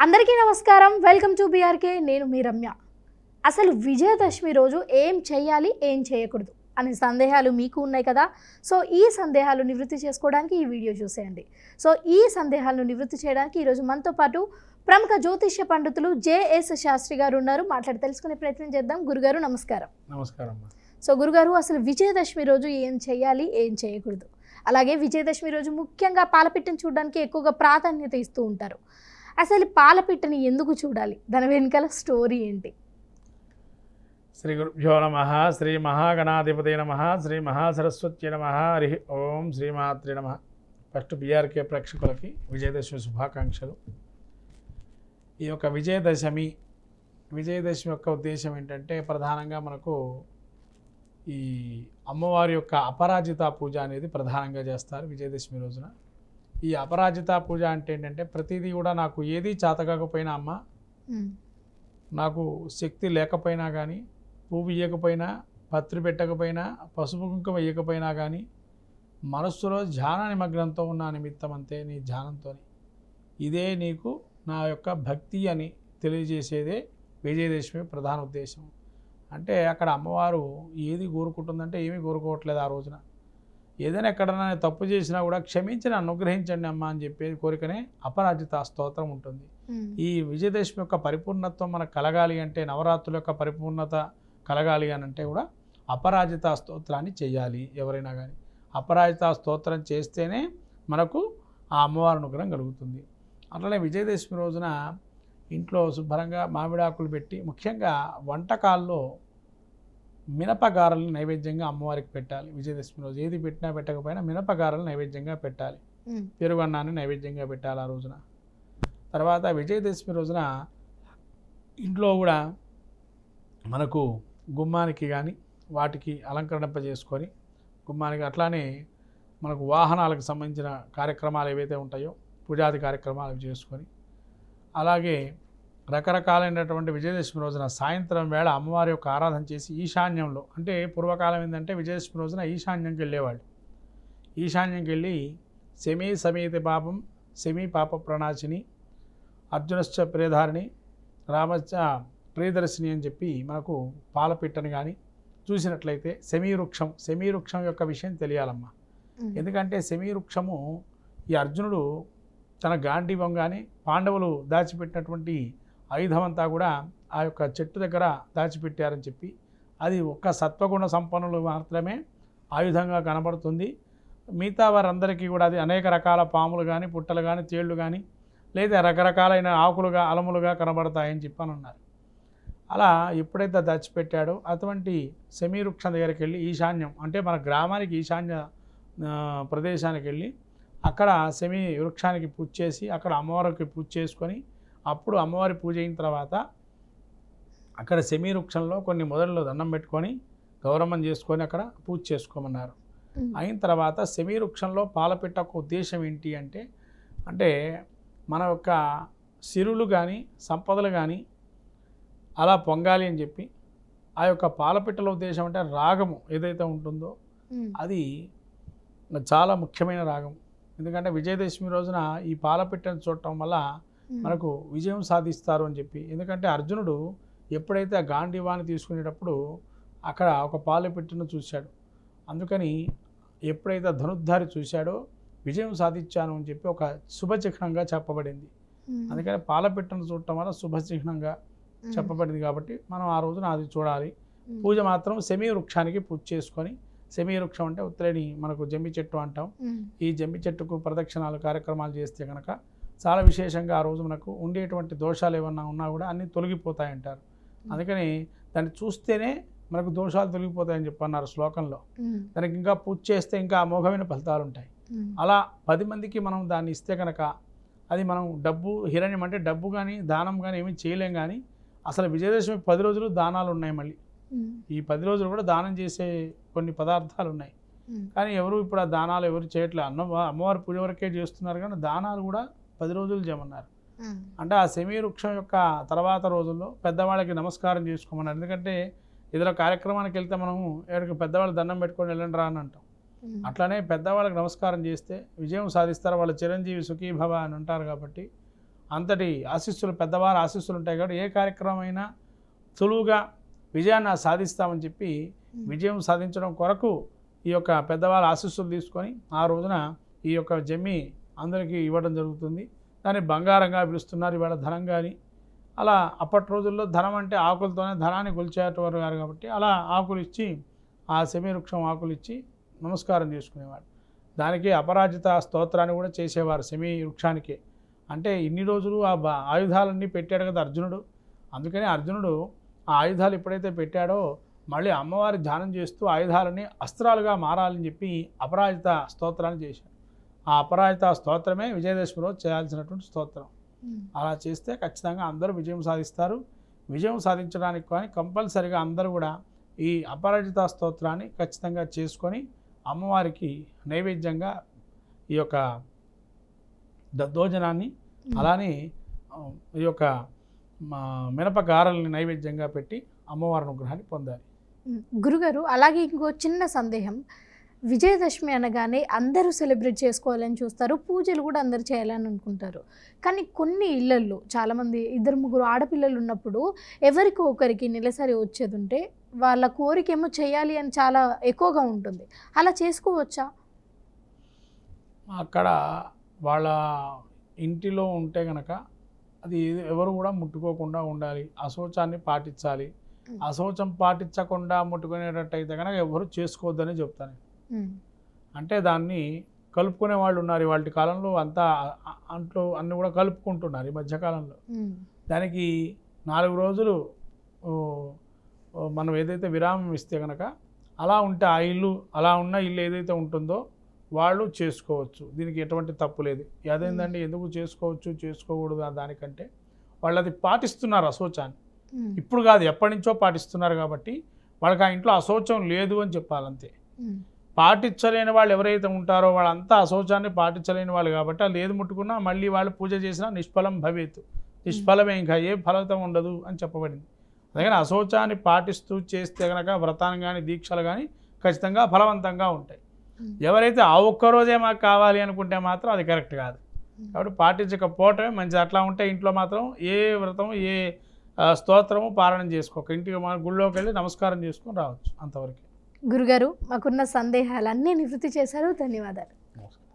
అందరికీ నమస్కారం. Welcome to BRK. నేను మీ రమ్య. అసలు విజయదశమి రోజు ఏం చేయాలి, ఏం చేయకూడదు అనే సందేహాలు మీకు ఉన్నాయి కదా. సో ఈ సందేహాలు నివృత్తి చేసుకోవడానికి ఈ వీడియో చూసేయండి. సో ఈ సందేహాలను నివృత్తి చేయడానికి ఈరోజు మనతో పాటు ప్రముఖ జ్యోతిష్య పండితులు జేఎస్ శాస్త్రి గారు ఉన్నారు. మాట్లాడి తెలుసుకునే ప్రయత్నం చేద్దాం. గురుగారు నమస్కారం. నమస్కారం. సో గురుగారు, అసలు విజయదశమి రోజు ఏం చేయాలి, ఏం చేయకూడదు, అలాగే విజయదశమి రోజు ముఖ్యంగా పాలపిట్టను చూడడానికి ఎక్కువగా ప్రాధాన్యత ఇస్తూ ఉంటారు. అసలు పాలపిట్టని ఎందుకు చూడాలి, దాని వెనుకల స్టోరీ ఏంటి? శ్రీ గురుభ్యో నమః. శ్రీ మహాగణాధిపతి నమః. శ్రీ మహాసరస్వతి నమః. హరి ఓం శ్రీమాత్రి నమః. ఫస్ట్ బీఆర్కే ప్రేక్షకులకి విజయదశమి శుభాకాంక్షలు. ఈ యొక్క విజయదశమి యొక్క ఉద్దేశం ఏంటంటే ప్రధానంగా మనకు ఈ అమ్మవారి యొక్క అపరాజిత పూజ అనేది ప్రధానంగా చేస్తారు విజయదశమి రోజున. ఈ అపరాజిత పూజ అంటే ఏంటంటే ప్రతిదీ కూడా నాకు ఏది చేతకాకపోయినా అమ్మ, నాకు శక్తి లేకపోయినా కానీ, పువ్వు ఇవ్వకపోయినా, పత్రి పెట్టకపోయినా, పసుపు కుంకుమ ఇవ్వకపోయినా కానీ, మనస్సులో ధ్యాన నిమగ్నంతో ఉన్న నిమిత్తం అంతే, నీ ధ్యానంతో ఇదే నీకు నా యొక్క భక్తి అని తెలియజేసేదే విజయదశమి ప్రధాన ఉద్దేశం. అంటే అక్కడ అమ్మవారు ఏది కోరుకుంటుందంటే ఏమీ కోరుకోవట్లేదు. ఆ రోజున ఏదైనా ఎక్కడైనా తప్పు చేసినా కూడా క్షమించి అనుగ్రహించండి అమ్మ అని చెప్పేది కోరికనే అపరాజిత స్తోత్రం ఉంటుంది. ఈ విజయదశమి యొక్క పరిపూర్ణత్వం మనకు కలగాలి అంటే, నవరాత్రుల యొక్క పరిపూర్ణత కలగాలి అని అంటే కూడా అపరాజిత స్తోత్రాన్ని చేయాలి ఎవరైనా కానీ. అపరాజిత స్తోత్రం చేస్తేనే మనకు ఆ అమ్మవారి అనుగ్రహం కలుగుతుంది. అట్లనే విజయదశమి రోజున ఇంట్లో శుభ్రంగా మామిడాకులు పెట్టి, ముఖ్యంగా వంటకాల్లో మినపగారల్ని నైవేద్యంగా అమ్మవారికి పెట్టాలి. విజయదశమి రోజు ఏది పెట్టినా పెట్టకపోయినా మినపగారలు నైవేద్యంగా పెట్టాలి. పెరుగన్నాన్ని నైవేద్యంగా పెట్టాలి ఆ రోజున. తర్వాత విజయదశమి రోజున ఇంట్లో కూడా మనకు గుమ్మానికి కానీ వాటికి అలంకరింపజేసుకొని గుమ్మానికి, అట్లానే మనకు వాహనాలకు సంబంధించిన కార్యక్రమాలు ఏవైతే ఉంటాయో పూజాది కార్యక్రమాలు చేసుకొని, అలాగే రకరకాలైనటువంటి విజయదశమి రోజున సాయంత్రం వేళ అమ్మవారి యొక్క ఆరాధన చేసి ఈశాన్యంలో, అంటే పూర్వకాలం ఏంటంటే విజయదశమి రోజున ఈశాన్యంకి వెళ్ళేవాళ్ళు. ఈశాన్యంకి వెళ్ళి శమీ సమేతి పాపం శమీ పాప ప్రణాశిని అర్జునశ్చ ప్రియధారిణి రామశ్చ ప్రియదర్శిని అని చెప్పి మనకు పాలపిట్టని కానీ చూసినట్లయితే శమీవృక్షం యొక్క విషయం తెలియాలమ్మా. ఎందుకంటే శమీవృక్షము ఈ అర్జునుడు తన గాంధీవం కానీ పాండవులు దాచిపెట్టినటువంటి ఆయుధం అంతా కూడా ఆ యొక్క చెట్టు దగ్గర దాచిపెట్టారని చెప్పి, అది ఒక్క సత్వగుణ సంపన్నులు మాత్రమే ఆయుధంగా కనబడుతుంది. మిగతా వారందరికీ కూడా అది అనేక రకాల పాములు కానీ, పుట్టలు కానీ, తేళ్లు కానీ, లేదా రకరకాలైన ఆకులుగా అలములుగా కనబడతాయని చెప్పని అన్నారు. అలా ఎప్పుడైతే దాచిపెట్టాడో అటువంటి శమీవృక్షం దగ్గరికి వెళ్ళి ఈశాన్యం, అంటే మన గ్రామానికి ఈశాన్య ప్రదేశానికి వెళ్ళి అక్కడ శమీ వృక్షానికి పూజ చేసి అక్కడ అమ్మవారికి పూజ చేసుకొని, అప్పుడు అమ్మవారి పూజ అయిన తర్వాత అక్కడ శమీ వృక్షంలో కొన్ని మొదల్లో దండం పెట్టుకొని గౌరవం చేసుకొని అక్కడ పూజ చేసుకోమన్నారు. అయిన తర్వాత శమీ వృక్షంలో పాలపిట్టకు ఉద్దేశం ఏంటి అంటే, మన యొక్క సిరులు కానీ సంపదలు కానీ అలా పొంగాలి అని చెప్పి, ఆ యొక్క పాలపిట్టల ఉద్దేశం అంటే రాగము ఏదైతే ఉంటుందో అది చాలా ముఖ్యమైన రాగం. ఎందుకంటే విజయదశమి రోజున ఈ పాలపిట్టను చూడటం వల్ల మనకు విజయం సాధిస్తారు అని చెప్పి. ఎందుకంటే అర్జునుడు ఎప్పుడైతే ఆ గాంధీవాన్ని తీసుకునేటప్పుడు అక్కడ ఒక పాలపిట్టను చూశాడు. అందుకని ఎప్పుడైతే ధనుర్ధారి చూశాడో విజయం సాధించాను అని చెప్పి ఒక శుభచిహ్నంగా చెప్పబడింది. అందుకని పాలపిట్టను చూడటం వల్ల శుభచిహ్నంగా చెప్పబడింది. కాబట్టి మనం ఆ రోజున అది చూడాలి. పూజ మాత్రం శమీ వృక్షానికి పూజ చేసుకొని, శమీ వృక్షం అంటే ఉత్తరేణి మనకు జమ్మి చెట్టు అంటాం. ఈ జమ్మి చెట్టుకు ప్రదక్షిణాలు కార్యక్రమాలు చేస్తే కనుక చాలా విశేషంగా ఆ రోజు మనకు ఉండేటువంటి దోషాలు ఏమన్నా ఉన్నా కూడా అన్నీ తొలగిపోతాయంటారు. అందుకని దాన్ని చూస్తేనే మనకు దోషాలు తొలగిపోతాయని చెప్పన్నారు శ్లోకంలో. దానికి ఇంకా పూజ చేస్తే ఇంకా అమోఘమైన ఫలితాలు ఉంటాయి. అలా 10 మందికి మనం దాన్ని ఇస్తే కనుక అది మనం డబ్బు హిరణ్యం అంటే డబ్బు కానీ దానం కానీ ఏమీ చేయలేం. కానీ అసలు విజయదశమి 10 రోజులు దానాలు ఉన్నాయి. మళ్ళీ ఈ 10 రోజులు కూడా దానం చేసే కొన్ని పదార్థాలు ఉన్నాయి. కానీ ఎవరు ఇప్పుడు ఆ దానాలు ఎవరు చేయట్లేదు. అమ్మవారి పూజ వరకే చేస్తున్నారు, కానీ దానాలు కూడా 10 రోజులు చేయమన్నారు. అంటే ఆ శమీ వృక్షం యొక్క తర్వాత రోజుల్లో పెద్దవాళ్ళకి నమస్కారం చేసుకోమన్నారు. ఎందుకంటే ఏదైనా కార్యక్రమానికి వెళ్తే మనము ఎక్కడికి పెద్దవాళ్ళు దండం పెట్టుకొని వెళ్ళండి రా అని అంటాం. అట్లానే పెద్దవాళ్ళకి నమస్కారం చేస్తే విజయం సాధిస్తారు. వాళ్ళ చిరంజీవి సుఖీభవ అని అంటారు. కాబట్టి అంతటి ఆశీస్సులు, పెద్దవారి ఆశీస్సులు ఉంటాయి కాబట్టి ఏ కార్యక్రమం అయినా సులువుగా విజయాన్ని సాధిస్తామని చెప్పి విజయం సాధించడం కొరకు ఈ యొక్క పెద్దవాళ్ళ ఆశీస్సులు తీసుకొని ఆ రోజున ఈ యొక్క జమ్మి అందరికీ ఇవ్వడం జరుగుతుంది. దాన్ని బంగారంగా పిలుస్తున్నారు ఇవాళ ధనం కానీ. అలా అప్పటి రోజుల్లో ధనం అంటే ఆకులతోనే ధనాన్ని కొలిచేటవారు గారు కాబట్టి అలా ఆకులు ఇచ్చి ఆ సెమి వృక్షం ఆకులు ఇచ్చి నమస్కారం చేసుకునేవాడు. దానికి అపరాజిత స్తోత్రాన్ని కూడా చేసేవారు సెమి వృక్షానికే. అంటే ఇన్ని రోజులు ఆ ఆయుధాలన్నీ పెట్టాడు కదా అర్జునుడు. అందుకని అర్జునుడు ఆ ఆయుధాలు ఎప్పుడైతే పెట్టాడో మళ్ళీ అమ్మవారి ధ్యానం చేస్తూ ఆయుధాలని అస్త్రాలుగా మారాలని చెప్పి అపరాజిత స్తోత్రాన్ని చేశాడు. ఆ అపరాజిత స్తోత్రమే విజయదశమి రోజు చేయాల్సినటువంటి స్తోత్రం. అలా చేస్తే ఖచ్చితంగా అందరూ విజయం సాధిస్తారు. విజయం సాధించడానికి కానీ కంపల్సరిగా అందరూ కూడా ఈ అపరాజిత స్తోత్రాన్ని ఖచ్చితంగా చేసుకొని అమ్మవారికి నైవేద్యంగా ఈ యొక్క దద్దోజనాన్ని అలానే ఈ యొక్క మినపగారల్ని నైవేద్యంగా పెట్టి అమ్మవారి అనుగ్రహాన్ని పొందాలి. గురుగారు, అలాగే ఇంకో చిన్న సందేహం. విజయదశమి అనగానే అందరూ సెలబ్రేట్ చేసుకోవాలని చూస్తారు, పూజలు కూడా అందరూ చేయాలని అనుకుంటారు. కానీ కొన్ని ఇళ్లల్లో చాలామంది 2-3 ఆడపిల్లలు ఉన్నప్పుడు ఎవరికో ఒకరికి నెలసరి వచ్చేది ఉంటే వాళ్ళ కోరికేమో చేయాలి అని చాలా ఎక్కువగా ఉంటుంది. అలా చేసుకోవచ్చా? అక్కడ వాళ్ళ ఇంటిలో ఉంటే కనుక అది ఎవరు కూడా ముట్టుకోకుండా ఉండాలి, అశౌచాన్ని పాటించాలి. అశౌచం పాటించకుండా ముట్టుకునేటట్టయితే కనుక ఎవరు చేసుకోవద్దని చెప్తాను. అంటే దాన్ని కలుపుకునే వాళ్ళు ఉన్నారు ఇవాళ కాలంలో. అంతా అంట్లో అన్నీ కూడా కలుపుకుంటున్నారు ఈ మధ్యకాలంలో. దానికి 4 రోజులు మనం ఏదైతే విరామం ఇస్తే కనుక అలా ఉంటే ఆ ఇల్లు అలా ఉన్న ఇల్లు ఏదైతే ఉంటుందో వాళ్ళు చేసుకోవచ్చు. దీనికి ఎటువంటి తప్పు లేదు. అదేంటండి ఎందుకు చేసుకోవచ్చు చేసుకోకూడదు దానికంటే వాళ్ళు అది పాటిస్తున్నారు అశౌచాన్ని. ఇప్పుడు కాదు, ఎప్పటి నుంచో పాటిస్తున్నారు కాబట్టి వాళ్ళకి ఆ ఇంట్లో అశౌచం లేదు అని చెప్పాలంతే. పాటించలేని వాళ్ళు ఎవరైతే ఉంటారో వాళ్ళంతా అశౌచాన్ని పాటించలేని వాళ్ళు కాబట్టి వాళ్ళు ఏది ముట్టుకున్నా మళ్ళీ వాళ్ళు పూజ చేసినా నిష్ఫలం భవేత్, నిష్ఫలమే, ఇంకా ఏ ఫలితం ఉండదు అని చెప్పబడింది. అందుకని అశౌచాన్ని పాటిస్తూ చేస్తే కనుక వ్రతాన్ని కానీ దీక్షలు కానీ ఖచ్చితంగా ఫలవంతంగా ఉంటాయి. ఎవరైతే ఆ ఒక్కరోజే మాకు కావాలి అనుకుంటే మాత్రం అది కరెక్ట్ కాదు. కాబట్టి పాటించకపోవటమే మంచిది. అట్లా ఉంటే ఇంట్లో మాత్రం ఏ వ్రతం ఏ స్తోత్రము పారాయణం చేసుకోక ఇంటికి మన గుళ్ళోకి వెళ్ళి నమస్కారం చేసుకొని రావచ్చు. అంతవరకు. గురుగారు, మాకున్న సందేహాలన్నీ నివృత్తి చేశారు. ధన్యవాదాలు. నమస్కారం.